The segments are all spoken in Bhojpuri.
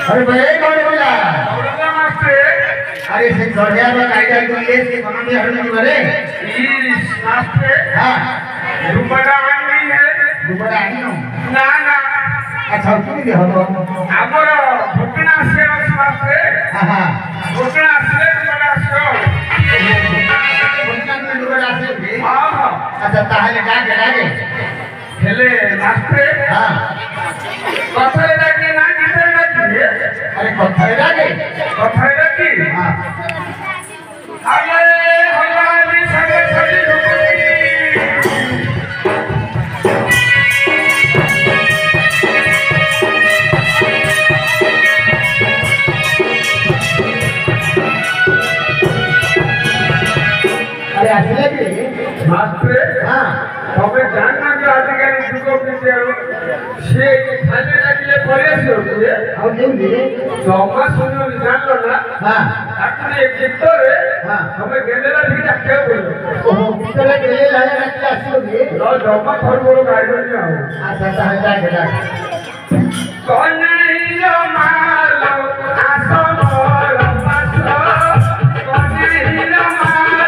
अरे भाई कौन बोला? औरंगा मास्टर अरे से गढ़िया में कायदा के लिए से बना दिया हमने तुम्हारे। इस मास्टर हाँ। दुपट्टा वाली है। दुपट्टा है ना? ना ना। अच्छा क्यों नहीं हो? हमारा भुटना से उस मास्टर। हाँ। भुटना से दुपट्टा से। भुटना में दुपट्टा से? हाँ। अच्छा ताहले डाके हेले मास्टर। हाँ। कथाई डाके ना किधर डाकी? अरे कथाई डाकी? हाँ। अरे हमारी संगे सभी रुकी। अरे असले भी मास्टर हाँ तबे जानना जो अधिकारी दुको पिछे से खाली डाकिले पड़े से होते और क्यों नहीं? जमा सुनो जान लो ना हाँ अपने एक गिफ्टर है हाँ हमें गेलेला भी डाके बोलो ओह कितने के लिए लाया रखते असलोगे? लो जमा थोड़ा बोलो गाड़ी में आओ अच्छा ताहले डाके कौन नहीं लो मारो आसो मोर पासो कौन नहीं लो मारो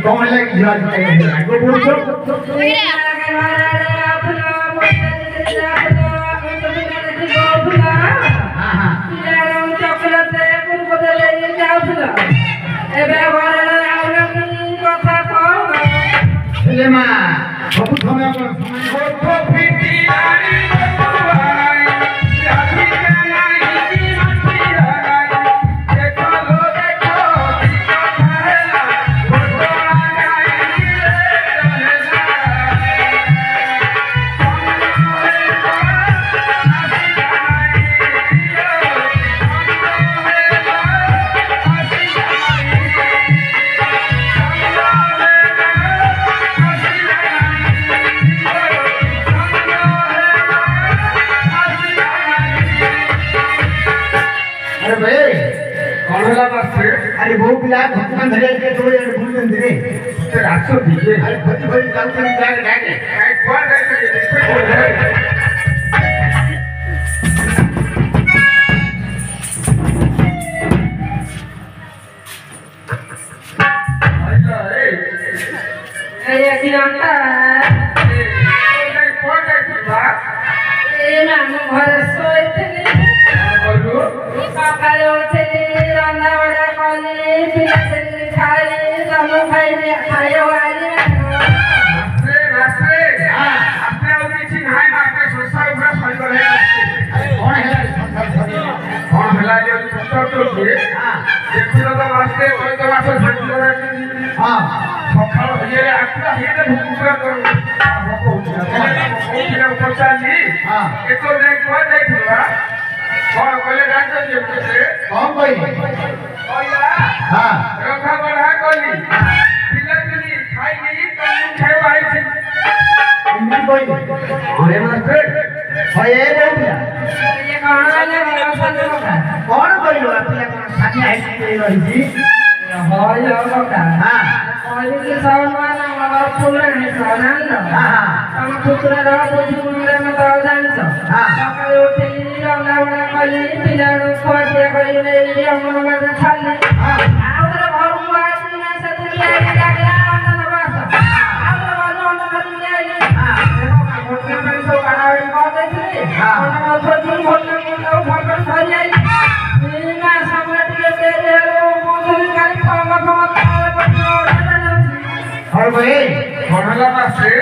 कौन है कि जान के आगे बोल दो हां हां ले मा बहुत समय अपन गोठो फिटी आनी बबुआई जाति जानाई की मछली हराई देखो दिखा है गोठो आगाई रे अरे वो पिला भगवान धरे के तो ये भूल गए रे तो रास्ता दीजिए अरे बड़ी बड़ी काम कर जाके डाके काय कौन है ये किनांता कौन है बात ये ना घर सोते बोलो सकाळे उठले रंधा वडा खाली पिलाचे खाली समो खायले खायो आली रास्ते अपने उची हाय मारते सोसा उरा फल है कौन हला जो सोसा तो के देखो तो वास्ते कोई तो वास्ते फल हां सकाळ हइले आखला हेले भुकुरा करू भुकुरा उपचारनी हां एतो देख को देखला कौन बोले राजा जी के कौन कोई ओया हां रखा बढ़ा कोली पिलकली खाई नहीं तो खाए भाई से इनकी कोई अरे मास्टर होए रे पिला ये कहां लगा संग कौन कोई लो पिला कौन साथी है के रही जी होय होगा हां होय के सामान वाला फूल है सामान हां हां हम पुत्र रह बुझी मुंडे में तो जानछ सकाळे उठली रंधा वडा खाली पिलानो खोटे करी ले हमन में खाली आउर घर मुआई ना सतरी आई लागला अंदर बस आउर वालो अंदर कर ले घटना में सो काडावड़ी को देथले अंदर छोटी घटना को भगवान धरि आई ना सम्राट के तेरे रो मोदरी काली खावा खावा और भाई कोनला मास्टर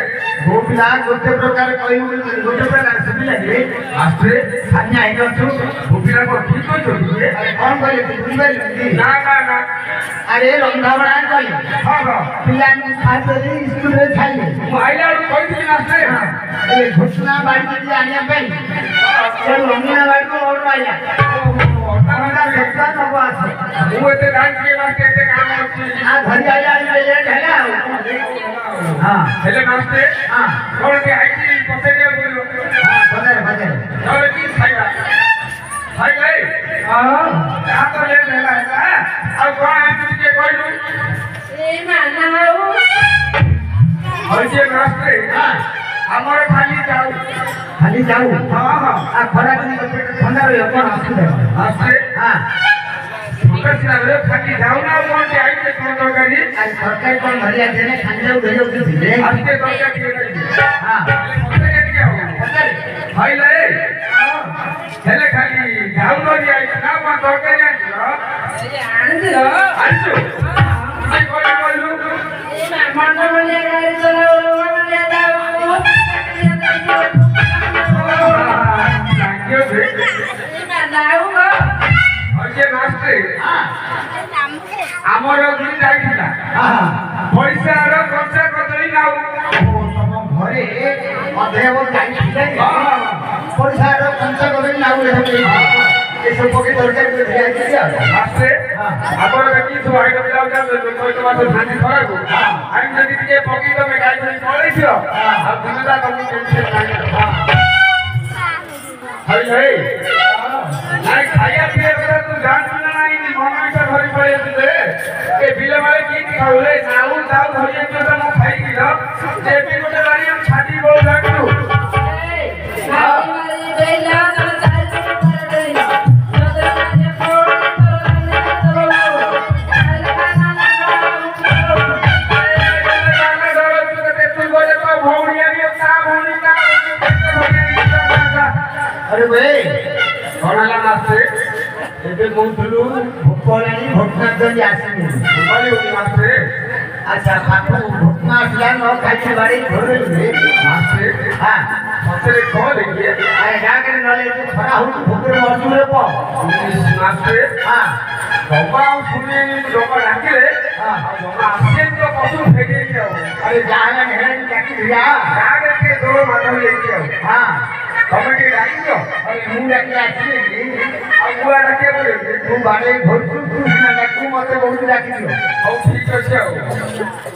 वो पिला गोटे प्रकार कोई गोटे प्रकार से मिला रे मास्टर खाने आई न तो भूपिला को ठीक हो जोड़िए अरे कौन बोले तू बुझबे नहीं ना अरे रंधावड़ा कोई हां हां पिला ने खाते रे स्कूल रे खाइले माइला कोई भी मास्टर ए घुटना बाड़ी के आने पे ये रंगना बाड़ी को और आया हमारा देखता न बात वो ते डांस के वास्ते ते काम होती आ घर आया ये ढला हां हेले मास्टर हां कौन के आईटी पसेरिया बोलो बदल और की खाइला खाई गई हां या तो ले लेला है और कौन है तुझे कोई नु ए मानाऊ और ये मास्टर हमारे खाली जाऊ हां हां आ खरा दिन के पेट ठंडा रहे कौन हंसू दे मास्टर हां कैसे रे खाली जाऊ ना कौन के आई के कौन तो करी आज सरकार कौन भरिया देने खांजा उधर उधर भिड़े आज के तो क्या किया हां पता क्या हो भाई ले हेले खाली जाऊ नो दिया ना कौन तो करी ए आनंद रो आजू मैं कोई बोलू ए मामन बोले गाड़ी चलाओ बोले जाओ थैंक यू रे ए मानाऊ गो और ये मास्टर ଆମର ଗୁଳି ଯାଇଥିଲା ପଇସା ର ଖର୍ଚ୍ଚ କରିଦେଇ ନାଉ ତମ ଘରେ ଅଧେବ ଯାଇଥିଲେ ପଇସା ର ଖର୍ଚ୍ଚ କରି ନାଉ ଏସବୁ ପକେଇ ଦରକାର କରି ଦିଆଯାଇଛି ଆଉ ମାଷ୍ଟର ଆପଣ ଦେଖି ସବୁ ଆଇଟମ ଯାଉଛନ୍ତି ପଇସା ମାସ ଧାନି ଖରାକୁ ଆମେ ଯଦି ଟିକେ ପକେଇ ତମେ ଗାଈ ଧରି ପଳେଇଥିବ ଆଉ ଦିନଟା ତମକୁ ଟେନସନ ନାହିଁ ହଇ ହଇ ନାଇଁ ଖାଇବା ପିଇବା ତୁ ଜାଣିଛୁ ନା ନାଇଁ ମନ ଇଚ୍ଛା ଧରି ପଳେଇ ଆସିଲେ ଏ ବିଲ ମାଳେ କି ଖାଉଲେ ନାଉ ତାଉ ଧରି ଆସିଲେ ତ ମୁଁ ଖାଇକିଲ ଏବେ ଗୋଟେ ଗାଡ଼ି ଛାଟି ବୋଉ ଲାଗୁ ए मारी बेला तम चाल कर देला नदर मारे फोड़ तो तो ବେ କଣ ହେଲା ମାସେ ଏବେ କହୁଥିଲୁ ଭୋକ ହେଲାଣି ଭୋଟନା ଜଲ୍ଦି ଆସିନି ଭୋପାଳି ହଉନି ମାସେ ଆଚ୍ଛା ପାଖକୁ ଭୋଟନା ଆସିଲା ନ ଖାଇକି ବାড়ি ଘରେ ମାସେ ହଁ ସତରେ କଣ ଦେଖିଏ ଆରେ ଗାଁରେ ନହେଲେ ଏଠି ଖରା ହଉଛି ଭୋକରେ ମଜୁରେ ପ ମାସେ ହଁ ଜମା ଆଉ ଶୁଣି ଜମା ଡାକିଲେ ଆଉ ଜମା ଆସିଲେ ତ ପଶୁ ଫେରିକି ଆଉ ଆରେ ଯାହା ହେଲାଣି ଚାକିରି ଯା ଗାଁରେ ଟିକେ ଦୋଳ ମାଧ ହେଇଯାଇଛି ଆଉ ହଁ ତମେ ଟିକେ ଡାକିଛ ଆରେ ମୁଁ ଡାକି ଆସିଲି ଆଉ କୁଆ ଡାକିବାକୁ ପଡ଼ିବ ମୁଁ ବାଡ଼େଇ ଘରକୁ ତୁ ସିନା ଡାକୁ ମତେ ବହୁତ ଡାକିଦିଅ ହଉ ଠିକ ଅଛି ଆଉ